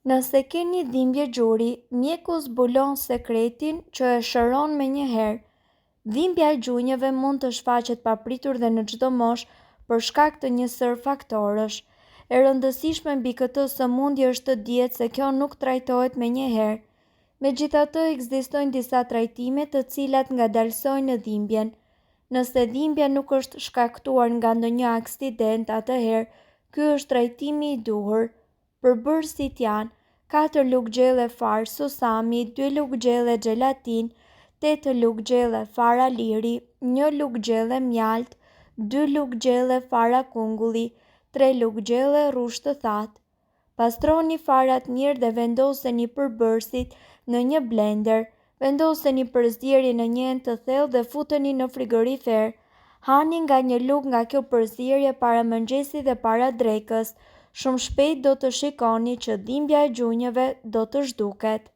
Nëse keni dhimbje gjuri, mjeku zbulon sekretin që e shëron me njëherë. Dhimbja e gjunjëve mund të shfaqet papritur dhe në çdo moshë për shkak të një sër faktorësh. E rëndësishme mbi këtë sëmundje është të dihet se kjo nuk trajtohet me njëherë. Megjithatë, ekzistojnë disa trajtime të cilat ngadalsojnë dhimbjen. Nëse dhimbja nuk është shkaktuar nga ndonjë aksident, atëherë ky është trajtimi i duhur. Përbërësit janë 4 lugë gjelle far susami, 2 lugë gjelle xhelatin, 8 lugë gjelle fara liri, 1 lugë gjelle mjalt, 2 lugë gjelle fara kungulli, 3 lugë gjelle rrushë të thatë. Pastroni farat mirë dhe vendoseni përbërësit në një blender. Vendoseni përzierje në një enë të thellë dhe futeni në frigorifer. Hani nga një lugë nga kjo përzierje para mëngjesit dhe para drekës. Shumë shpejt do të shikoni që dhimbja e gjunjëve do të zhduket.